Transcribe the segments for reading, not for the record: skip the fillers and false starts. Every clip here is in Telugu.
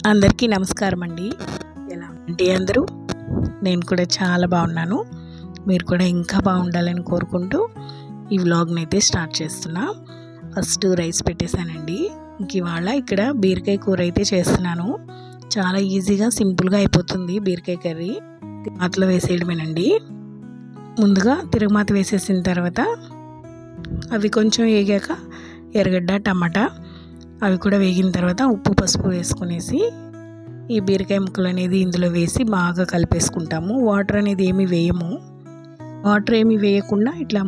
అందరికీ నమస్కారం అండి. ఎలా అంటే అందరూ నేను కూడా చాలా బాగున్నాను. మీరు కూడా ఇంకా బాగుండాలని కోరుకుంటూ ఈ వ్లాగ్ని అయితే స్టార్ట్ చేస్తున్నా. ఫస్ట్ రైస్ పెట్టేశానండి. ఇవాళ ఇక్కడ బీరకాయ కూర అయితే చేస్తున్నాను. చాలా ఈజీగా సింపుల్గా అయిపోతుంది బీరకాయ కర్రీ. తిరుమాతలో వేసేయడమేనండి. ముందుగా తిరుగుమాత వేసేసిన తర్వాత అవి కొంచెం వేగాక ఎర్రగడ్డ టమాటా అవి కూడా వేగిన తర్వాత ఉప్పు పసుపు వేసుకునేసి ఈ బీరకాయ ముక్కలు అనేది ఇందులో వేసి బాగా కలిపేసుకుంటాము. వాటర్ అనేది ఏమి వేయము. వాటర్ ఏమి వేయకుండా ఇట్లా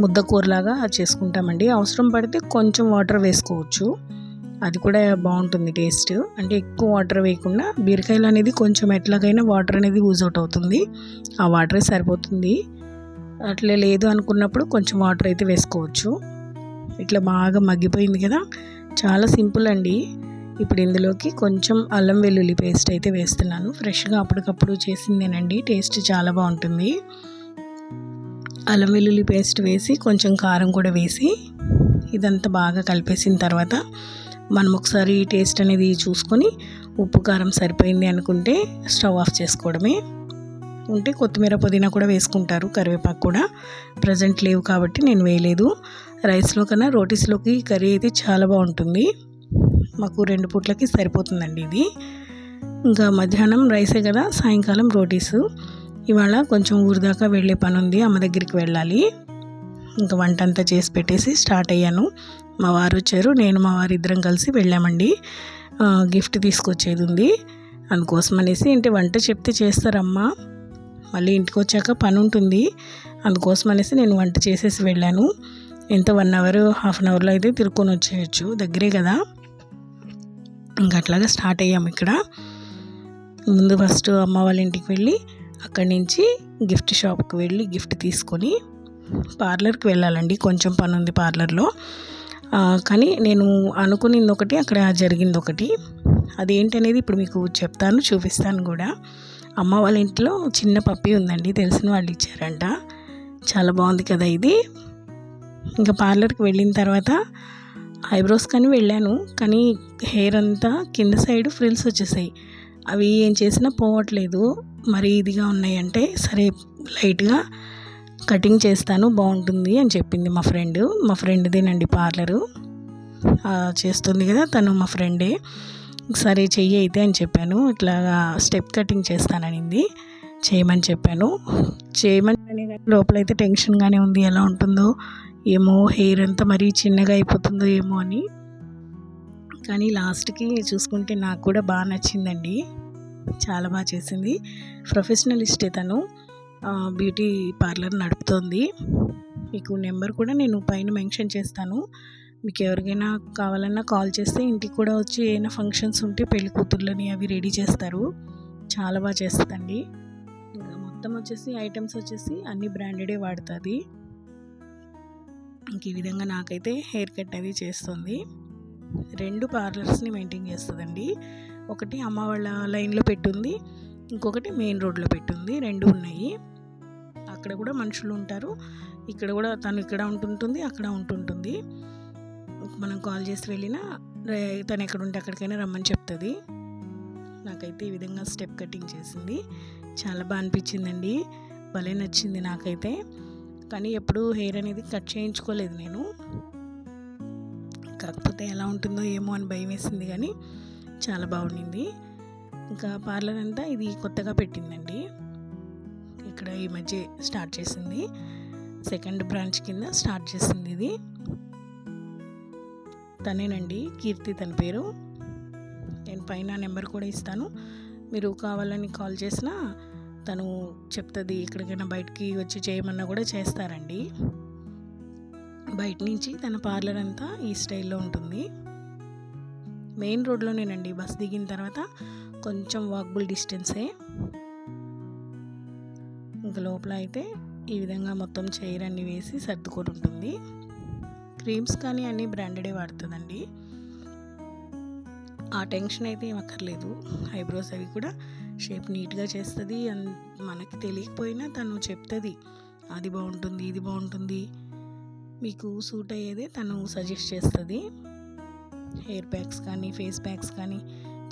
ముద్ద కూరలాగా చేసుకుంటామండి. అవసరం పడితే కొంచెం వాటర్ వేసుకోవచ్చు, అది కూడా బాగుంటుంది టేస్ట్. అంటే ఎక్కువ వాటర్ వేయకుండా బీరకాయలు అనేది కొంచెం ఎట్లాగైనా వాటర్ అనేది యూజ్ అవుట్ అవుతుంది, ఆ వాటరే సరిపోతుంది. అట్లే లేదు అనుకున్నప్పుడు కొంచెం వాటర్ అయితే వేసుకోవచ్చు. ఇట్లా బాగా మగ్గిపోయింది కదా, చాలా సింపుల్ అండి. ఇప్పుడు ఇందులోకి కొంచెం అల్లం వెల్లుల్లి పేస్ట్ అయితే వేస్తున్నాను. ఫ్రెష్గా అప్పటికప్పుడు చేసిందేనండి, టేస్ట్ చాలా బాగుంటుంది. అల్లం వెల్లుల్లి పేస్ట్ వేసి కొంచెం కారం కూడా వేసి ఇదంతా బాగా కలిపేసిన తర్వాత మనం ఒకసారి టేస్ట్ అనేది చూసుకొని ఉప్పు కారం సరిపోయింది అనుకుంటే స్టవ్ ఆఫ్ చేసుకోవడమే. ఉంటే కొత్తిమీర పుదీనా కూడా వేసుకుంటారు, కరివేపాకు కూడా. ప్రజెంట్ లేవు కాబట్టి నేను వేయలేదు. రైస్లో కన్నా రోటీస్లోకి కర్రీ అయితే చాలా బాగుంటుంది. మాకు 2 పూట్లకి సరిపోతుందండి ఇది. ఇంకా మధ్యాహ్నం రైసే కదా, సాయంకాలం రోటీసు. ఇవాళ కొంచెం ఊరి దాకా వెళ్ళే పని ఉంది, అమ్మ దగ్గరికి వెళ్ళాలి. ఇంకా వంట అంతా చేసి పెట్టేసి స్టార్ట్ అయ్యాను. మా వారు వచ్చారు, నేను మా వారు ఇద్దరం కలిసి వెళ్ళామండి. గిఫ్ట్ తీసుకొచ్చేది ఉంది, అందుకోసం అనేసి. అంటే వంట చెప్తే చేస్తారమ్మా, మళ్ళీ ఇంటికి వచ్చాక పని ఉంటుంది, అందుకోసం అనేసి నేను వంట చేసేసి వెళ్ళాను. ఎంత 1 అవర్ హాఫ్ అన్ అవర్లో అయితే తిరుక్కొని వచ్చేయచ్చు, దగ్గరే కదా. ఇంకా అట్లాగా స్టార్ట్ అయ్యాము. ఇక్కడ ముందు ఫస్ట్ అమ్మ వాళ్ళ ఇంటికి వెళ్ళి అక్కడి నుంచి గిఫ్ట్ షాప్కి వెళ్ళి గిఫ్ట్ తీసుకొని పార్లర్కి వెళ్ళాలండి. కొంచెం పని ఉంది పార్లర్లో, కానీ నేను అనుకునింది ఒకటి, అక్కడ జరిగింది ఒకటి. అదేంటనేది ఇప్పుడు మీకు చెప్తాను, చూపిస్తాను కూడా. అమ్మ వాళ్ళ ఇంట్లో చిన్న పప్పి ఉందండి, తెలిసిన వాళ్ళు ఇచ్చారంట. చాలా బాగుంది కదా ఇది. ఇంకా పార్లర్కి వెళ్ళిన తర్వాత ఐబ్రోస్ కానీ వెళ్ళాను, కానీ హెయిర్ అంతా కింద సైడ్ ఫ్రిల్స్ వచ్చేసాయి. అవి ఏం చేసినా పోవట్లేదు, మరి ఇదిగా ఉన్నాయంటే సరే లైట్గా కటింగ్ చేస్తాను బాగుంటుంది అని చెప్పింది మా ఫ్రెండ్దేనండి పార్లరు. చేస్తుంది కదా తను, మా ఫ్రెండే. సరే చెయ్యి అయితే అని చెప్పాను. ఇట్లా స్టెప్ కటింగ్ చేస్తాననింది, చేయమని చెప్పాను. చేయమని లోపలైతే టెన్షన్గానే ఉంది, ఎలా ఉంటుందో ఏమో, హెయిర్ అంతా మరీ చిన్నగా అయిపోతుందో ఏమో అని. కానీ లాస్ట్కి చూసుకుంటే నాకు కూడా బాగా నచ్చిందండి, చాలా బాగా చేసింది. ప్రొఫెషనలిస్టే తను, బ్యూటీ పార్లర్ నడుపుతోంది. మీకు నెంబర్ కూడా నేను పైన మెన్షన్ చేస్తాను. మీకు ఎవరికైనా కావాలన్నా కాల్ చేస్తే ఇంటికి కూడా వచ్చి ఏమైనా ఫంక్షన్స్ ఉంటే పెళ్లి కూతుర్లని అవి రెడీ చేస్తారు. చాలా బాగా చేస్తుందండి. మొత్తం వచ్చేసి ఐటమ్స్ వచ్చేసి అన్ని బ్రాండెడే వాడుతుంది. ఇంక ఈ విధంగా నాకైతే హెయిర్ కట్ అది చేస్తుంది. 2 పార్లర్స్ని మెయింటైన్ చేస్తుందండి. ఒకటి అమ్మ వాళ్ళ లైన్లో పెట్టుంది, ఇంకొకటి మెయిన్ రోడ్లో పెట్టుంది. 2 ఉన్నాయి. అక్కడ కూడా మనుషులు ఉంటారు, ఇక్కడ కూడా తను ఇక్కడ ఉంటుంటుంది, అక్కడ ఉంటుంటుంది. మనం కాల్ చేసి వెళ్ళినా తను ఎక్కడ ఉంటే అక్కడికైనా రమ్మని చెప్తుంది. నాకైతే ఈ విధంగా స్టెప్ కటింగ్ చేసింది, చాలా బాగా అనిపించిందండి, భలే నచ్చింది నాకైతే. కానీ ఎప్పుడు హెయిర్ అనేది కట్ చేయించుకోలేదు నేను, కాకపోతే ఎలా ఉంటుందో ఏమో అని భయం వేసింది, కానీ చాలా బాగుండింది. ఇంకా పార్లర్ అంతా ఇది కొత్తగా పెట్టిందండి, ఇక్కడ ఈ మధ్య స్టార్ట్ చేసింది. 2nd బ్రాంచ్ కింద స్టార్ట్ చేసింది ఇది. తనేనండి, కీర్తి తన పేరు. నేను పైన నెంబర్ కూడా ఇస్తాను, మీరు కావాలని కాల్ చేసినా తను చెప్తుంది. ఎక్కడికైనా బయటికి వచ్చి చేయమన్నా కూడా చేస్తారండి. బయట నుంచి తన పార్లర్ అంతా ఈ స్టైల్లో ఉంటుంది. మెయిన్ రోడ్లోనేనండి, బస్ దిగిన తర్వాత కొంచెం వాకబుల్ డిస్టెన్సే. ఇంకా లోపల అయితే ఈ విధంగా మొత్తం చైర్ అన్ని వేసి సర్దుకొని ఉంటుంది. క్రీమ్స్ కానీ అన్నీ బ్రాండెడే వాడుతుందండి, ఆ టెన్షన్ అయితే ఏం అక్కర్లేదు. ఐబ్రోస్ అవి కూడా షేప్ నీట్గా చేస్తుంది. మనకి తెలియకపోయినా తను చెప్తుంది, అది బాగుంటుంది, ఇది బాగుంటుంది, మీకు సూట్ అయ్యేదే తను సజెస్ట్ చేస్తుంది. హెయిర్ ప్యాక్స్ కానీ ఫేస్ ప్యాక్స్ కానీ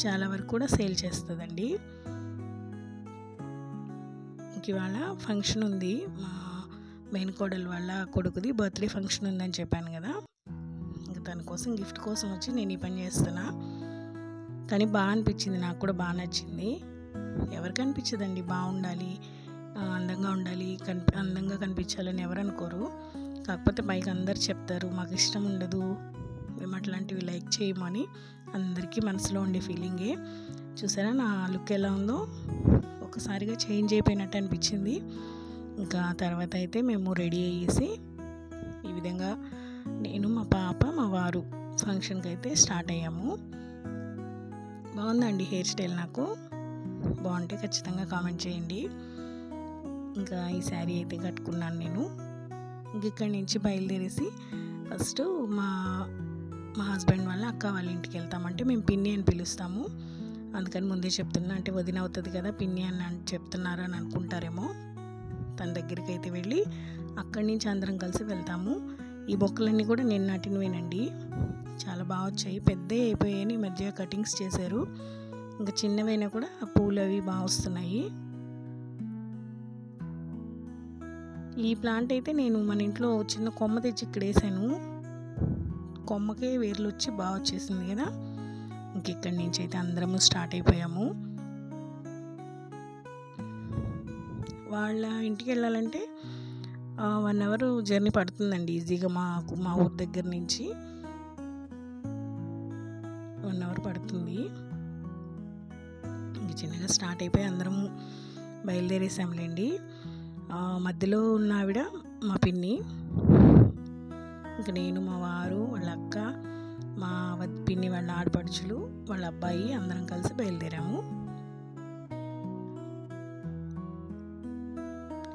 చాలా వరకు కూడా సేల్ చేస్తుందండి. ఇవాళ ఫంక్షన్ ఉంది, మా మేనకోడలు వాళ్ళ కొడుకుది బర్త్డే ఫంక్షన్ ఉందని చెప్పాను కదా. ఇంకా తన కోసం గిఫ్ట్ కోసం వచ్చి నేను ఈ పని చేస్తున్నా. కానీ బాగా అనిపించింది, నాకు కూడా బాగా నచ్చింది. ఎవరికి అనిపించదండి బాగుండాలి, అందంగా ఉండాలి, అందంగా కనిపించాలని ఎవరు అనుకోరు. కాకపోతే పైకి అందరు చెప్తారు మాకు ఇష్టం ఉండదు, మేము అట్లాంటివి లైక్ చేయమని. అందరికీ మనసులో ఉండే ఫీలింగే. చూసారా నా లుక్ ఎలా ఉందో, ఒకసారిగా చేంజ్ అయిపోయినట్టు అనిపించింది. ఇంకా తర్వాత అయితే మేము రెడీ అయ్యేసి ఈ విధంగా నేను, మా పాప, మా వారు ఫంక్షన్కి అయితే స్టార్ట్ అయ్యాము. బాగుందండి హెయిర్ స్టైల్, నాకు బాగుంటే ఖచ్చితంగా కామెంట్ చేయండి. ఇంకా ఈ శారీ అయితే కట్టుకున్నాను నేను. ఇంక ఇక్కడి నుంచి బయలుదేరేసి ఫస్ట్ మా హస్బెండ్ వాళ్ళ అక్క వాళ్ళ ఇంటికి వెళ్తామంటే మేము పిన్ని అని పిలుస్తాము, అందుకని ముందే చెప్తున్నా. అంటే వదిన అవుతుంది కదా పిన్ని అని చెప్తున్నారు అని అనుకుంటారేమో. తన దగ్గరికి అయితే వెళ్ళి అక్కడి నుంచి అందరం కలిసి వెళ్తాము. ఈ బొక్కలన్నీ కూడా నేను నాటినవేనండి, చాలా బాగా వచ్చాయి. పెద్దవి అయిపోయాయి, ఈ మధ్య కటింగ్స్ చేశారు. ఇంకా చిన్నవైనా కూడా పూలు అవి బాగా వస్తున్నాయి. ఈ ప్లాంట్ అయితే నేను మన ఇంట్లో చిన్న కొమ్మ తెచ్చి ఇక్కడ వేసాను, కొమ్మకే వేర్లు వచ్చి బాగా వచ్చేసింది కదా. ఇంకెక్కడి నుంచి అయితే అందరము స్టార్ట్ అయిపోయాము. వాళ్ళ ఇంటికి వెళ్ళాలంటే 1 అవర్ జర్నీ పడుతుందండి ఈజీగా. మా ఊరి దగ్గర నుంచి 1 అవర్ పడుతుంది. ఇంక చిన్నగా స్టార్ట్ అయిపోయి అందరము బయలుదేరేసాంలేండి. మధ్యలో ఉన్న ఆవిడ మా పిన్ని, ఇంక నేను, మా వారు, వాళ్ళ అక్క, మా పిన్ని వాళ్ళ ఆడపడుచులు, వాళ్ళ అబ్బాయి అందరం కలిసి బయలుదేరాము.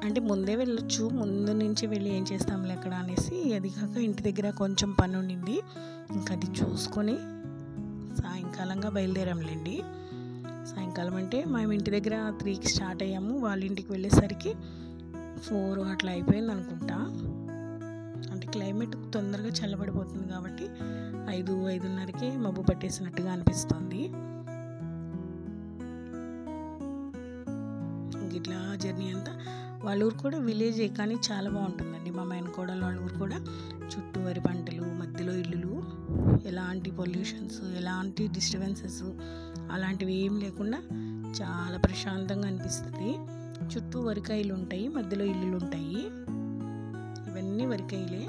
అంటే ముందే వెళ్ళొచ్చు, ముందు నుంచి వెళ్ళి ఏం చేస్తాంలే అక్కడ అనేసి, అది కాక ఇంటి దగ్గర కొంచెం పని ఉండింది, ఇంకా అది చూసుకొని సాయంకాలంగా బయలుదేరాంలేండి. సాయంకాలం అంటే మేము ఇంటి దగ్గర 3కి స్టార్ట్ అయ్యాము, వాళ్ళ ఇంటికి వెళ్ళేసరికి 4 అట్లా అయిపోయింది అనుకుంటా. అంటే క్లైమేట్ తొందరగా చల్లబడిపోతుంది కాబట్టి 5-5:30కే మబ్బు పట్టేసినట్టుగా అనిపిస్తుంది. ఇట్లా జర్నీ అంతా, వాళ్ళ ఊరు కూడా విలేజే కానీ చాలా బాగుంటుందండి. మా మేనకోడలు వాళ్ళ ఊరు కూడా చుట్టూ వరి పంటలు, మధ్యలో ఇల్లులు, ఎలాంటి పొల్యూషన్స్, ఎలాంటి డిస్టర్బెన్సెస్ అలాంటివి ఏం లేకుండా చాలా ప్రశాంతంగా అనిపిస్తుంది. చుట్టూ వరికాయలు ఉంటాయి, మధ్యలో ఇల్లులు ఉంటాయి. ఇవన్నీ వరికాయలే,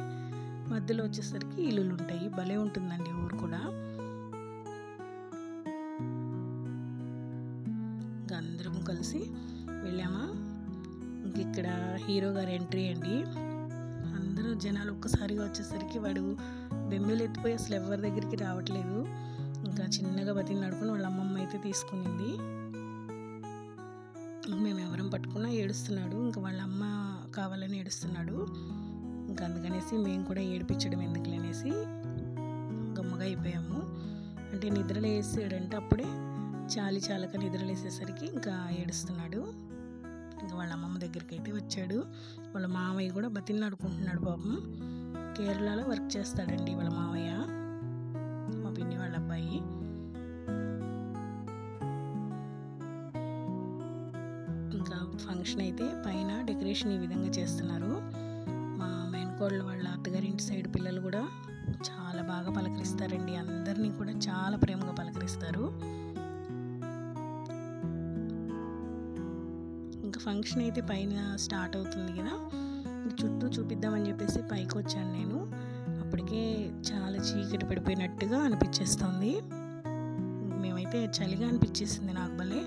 మధ్యలో వచ్చేసరికి ఇల్లులు ఉంటాయి. భలే ఉంటుందండి ఊరు కూడా. ఇంకా అందరము కలిసి వెళ్ళామా. ఇంక ఇక్కడ హీరో గారి ఎంట్రీ అండి. అందరూ జనాలు ఒక్కసారిగా వచ్చేసరికి వాడు బెంబేలు ఎత్తిపోయి అసలు ఎవరి దగ్గరికి రావట్లేదు. ఇంకా చిన్నగా బతిని నడుకుని వాళ్ళ అమ్మమ్మ అయితే తీసుకునింది. మేము ఎవరం పట్టుకున్నా ఏడుస్తున్నాడు, ఇంకా వాళ్ళ అమ్మ కావాలని ఏడుస్తున్నాడు. ఇంకా అందుకనేసి మేము కూడా ఏడిపించడం ఎందుకులేనేసి గమ్మగా అయిపోయాము. అంటే నిద్రలేసాడంటే అప్పుడే చాలక నిద్రలేసేసరికి ఇంకా ఏడుస్తున్నాడు. ఇంకా వాళ్ళ అమ్మమ్మ దగ్గరికి అయితే వచ్చాడు. వాళ్ళ మావయ్య కూడా బతిని నడుకుంటున్నాడు పాపం. కేరళలో వర్క్ చేస్తాడండి వాళ్ళ మావయ్య, మా పిన్ని వాళ్ళ అబ్బాయి. ఇంకా ఫంక్షన్ అయితే పైన డెకరేషన్ ఈ విధంగా చేస్తున్నారు. మా మేనకోడలు వాళ్ళ అత్తగారింటి సైడ్ పిల్లలు కూడా చాలా బాగా పలకరిస్తారండి, అందరినీ కూడా చాలా ప్రేమగా పలకరిస్తారు. ఇంకా ఫంక్షన్ అయితే పైన స్టార్ట్ అవుతుంది కదా, చుట్టూ చూపిద్దామని చెప్పేసి పైకి వచ్చాను నేను. అప్పటికే చాలా చీకటి పడిపోయినట్టుగా అనిపించేస్తుంది. మేమైతే చలిగా అనిపించేసింది నాకు, భలే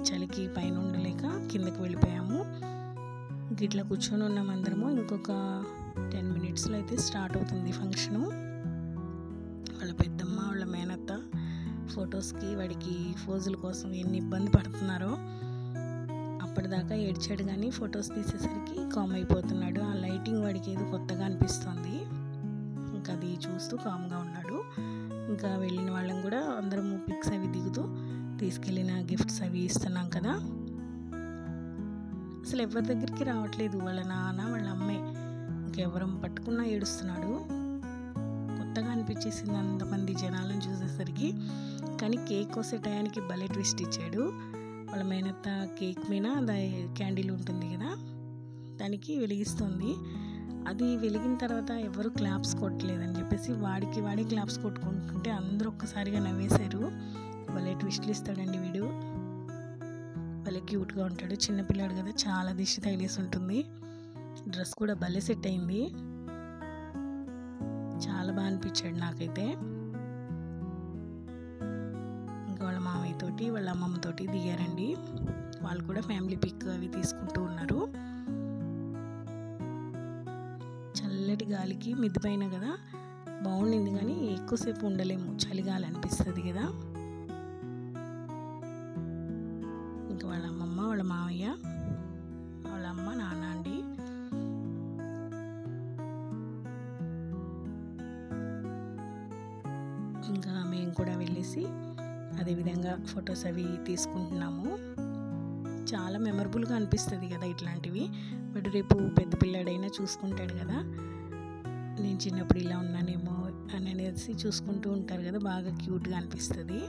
చలికి పైన ఉండలేక కిందకి వెళ్ళిపోయాము. ఇట్లా కూర్చొని ఉన్నాం అందరము. ఇంకొక 10 minutesలో అయితే స్టార్ట్ అవుతుంది ఫంక్షను. వాళ్ళ పెద్దమ్మ, వాళ్ళ మేనత్త ఫొటోస్కి వాడికి ఫోజుల కోసం ఎన్ని ఇబ్బంది పడుతున్నారో. అప్పటిదాకా ఏడ్చాడు కానీ ఫొటోస్ తీసేసరికి కామ్ అయిపోతున్నాడు. ఆ లైటింగ్ వాడికి ఏదో కొత్తగా అనిపిస్తుంది. ఇంకా అది చూస్తూ కామ్గా ఉన్నాడు. ఇంకా వెళ్ళిన వాళ్ళం కూడా అందరము పిక్స్ అవి దిగుతూ తీసుకెళ్ళిన గిఫ్ట్స్ అవి ఇస్తున్నాం కదా. అసలు ఎవరి దగ్గరికి రావట్లేదు, వాళ్ళ నాన్న వాళ్ళ అమ్మాయి ఇంకెవరం పట్టుకున్నా ఏడుస్తున్నాడు. కొత్త కొత్తగా అనిపించేసింది అంతమంది జనాలను చూసేసరికి. కానీ కేక్ కోసే టయానికి భలే ట్విస్ట్ ఇచ్చాడు. వాళ్ళ మేనత్త కేక్ మీద క్యాండిల్ ఉంటుంది కదా, దానికి వెలిగిస్తుంది. అది వెలిగిన తర్వాత ఎవరు క్లాప్స్ కొట్టలేదని చెప్పేసి వాడే క్లాప్స్ కొట్టుకుంటుంటే అందరూ ఒక్కసారిగా నవ్వేశారు. భలే ట్విస్ట్లు ఇస్తాడండి వీడు, భలే క్యూట్గా ఉంటాడు. చిన్నపిల్లాడు కదా, చాలా దిష్టి తగిలేసి ఉంటుంది. డ్రెస్ కూడా భలే సెట్ అయింది, చాలా బాగా అనిపించాడు నాకైతే. ఇంకా వాళ్ళ మామయ్యతోటి వాళ్ళ అమ్మమ్మతోటి దిగారండి. వాళ్ళు కూడా ఫ్యామిలీ పిక్ అవి తీసుకుంటూ ఉన్నారు. చల్లటి గాలికి మిద్ది పైన కదా బాగుండింది, కానీ ఎక్కువసేపు ఉండలేము, చలిగాలి అనిపిస్తుంది కదా. ఇంకా వాళ్ళ అమ్మమ్మ, వాళ్ళ మామయ్య, వాళ్ళ అమ్మ, నాన్న అండి. ఇంకా మేము కూడా వెళ్ళేసి అదేవిధంగా ఫొటోస్ అవి తీసుకుంటున్నాము. చాలా మెమరబుల్గా అనిపిస్తుంది కదా ఇట్లాంటివి. బట్ రేపు పెద్ద పిల్లాడైనా చూసుకుంటాడు కదా, నేను చిన్నప్పుడు ఇలా ఉన్నానేమో అని అనేసి చూసుకుంటూ ఉంటారు కదా, బాగా క్యూట్గా అనిపిస్తుంది.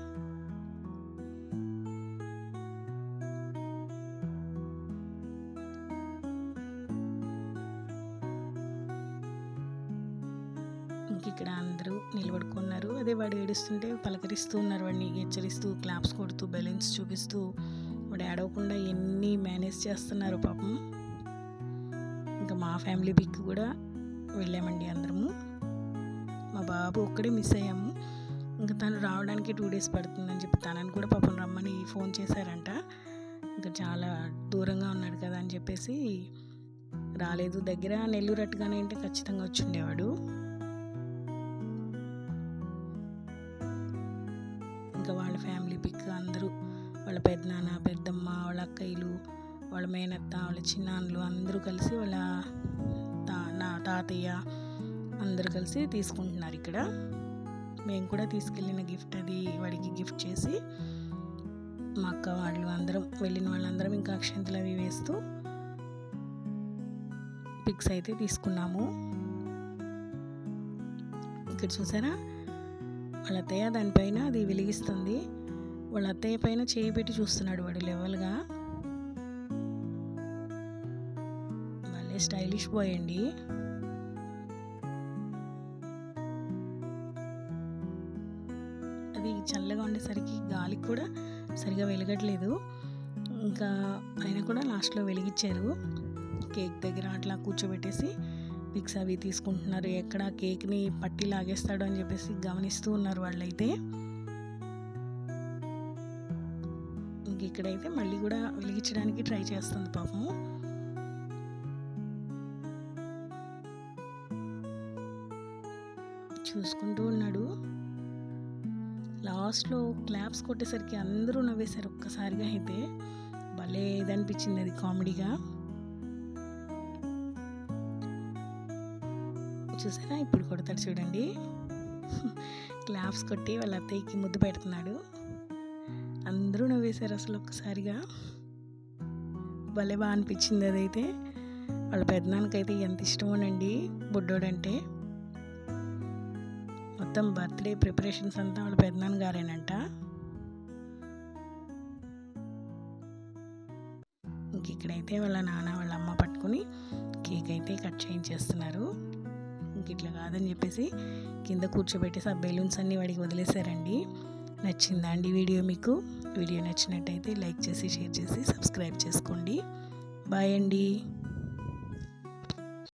ఇంక ఇక్కడ అందరూ నిలబడుకున్నారు. అదే వాడు ఏడుస్తుంటే పలకరిస్తూ ఉన్నారు, వాడిని హెచ్చరిస్తూ క్లాప్స్ కొడుతూ బెలూన్స్ చూపిస్తూ. వాడు ఏడవకుండా ఎన్ని మేనేజ్ చేస్తున్నారు పాపం. ఇంకా మా ఫ్యామిలీ పిక్ కూడా వెళ్ళామండి అందరము. మా బాబు ఒక్కడే మిస్ అయ్యాము. ఇంకా తను రావడానికి 2 days పడుతుందని చెప్పి తనని కూడా పాపం రమ్మని ఫోన్ చేశారంట. ఇంకా చాలా దూరంగా ఉన్నాడు కదా అని చెప్పేసి రాలేదు. దగ్గర నెల్లూరు అట్టుగానే అంటే ఖచ్చితంగా వచ్చి ఉండేవాడు. ఇంకా వాళ్ళ ఫ్యామిలీ పిక్ అందరూ, వాళ్ళ పెద్దనాన్న, పెద్దమ్మ, వాళ్ళ అక్కయ్యలు, వాళ్ళ మేనత్త, వాళ్ళ చిన్నాన్నలు అందరూ కలిసి, వాళ్ళ నా తాతయ్య అందరూ కలిసి తీసుకుంటున్నారు ఇక్కడ. మేము కూడా తీసుకెళ్ళిన గిఫ్ట్ అది వాడికి గిఫ్ట్ చేసి, మా అక్క వాళ్ళు అందరం వెళ్ళిన వాళ్ళందరం ఇంకా అక్షంతలు అవి వేస్తూ పిక్స్ అయితే తీసుకున్నాము. ఇక్కడ చూసారా, వాళ్ళ అత్తయ్య దానిపైన అది వెలిగిస్తుంది. వాళ్ళ అత్తయ్య పైన చేయి పెట్టి చూస్తున్నాడు వాడు లెవెల్గా. భలే స్టైలిష్ బాయ్ అండి. అది చల్లగా ఉండేసరికి గాలికి కూడా సరిగా వెలగట్లేదు. ఇంకా ఆయన కూడా లాస్ట్లో వెలిగించారు. కేక్ దగ్గర అట్లా కూర్చోబెట్టేసి పిక్స్ అవి తీసుకుంటున్నారు. ఎక్కడ కేక్ని పట్టి లాగేస్తాడు అని చెప్పేసి గమనిస్తూ ఉన్నారు వాళ్ళైతే. ఇంక ఇక్కడైతే మళ్ళీ కూడా వెలిగించడానికి ట్రై చేస్తుంది పాపము. చూసుకుంటూ ఉన్నాడు. లాస్ట్లో క్లాప్స్ కొట్టేసరికి అందరూ నవ్వేశారు ఒక్కసారిగా. అయితే భలే ఇదనిపించింది అది కామెడీగా. చూసారా, ఇప్పుడు కొడతాడు చూడండి. క్లాప్స్ కొట్టి వాళ్ళ అత్తయ్యకి ముద్దు పెడుతున్నాడు. అందరూ నవ్వేశారు అసలు ఒక్కసారిగా. భలే బాగా అనిపించింది అదైతే. వాళ్ళ పెద్దనాన్నకైతే ఎంత ఇష్టమోనండి బుడ్డోడంటే. మొత్తం బర్త్డే ప్రిపరేషన్స్ అంతా వాళ్ళ పెద్దనాన్న గారేనంట. ఇంక ఇక్కడైతే వాళ్ళ నాన్న వాళ్ళ అమ్మ పట్టుకుని కేక్ అయితే కట్ చేయించేస్తున్నారు. ఇంక ఇట్లా కాదని చెప్పేసి కింద కూర్చోబెట్టేసి ఆ బెలూన్స్ అన్నీ వాడికి వదిలేశారండి. నచ్చిందా అండి వీడియో మీకు? వీడియో నచ్చినట్టయితే లైక్ చేసి, షేర్ చేసి, సబ్స్క్రైబ్ చేసుకోండి. బాయ్ అండి.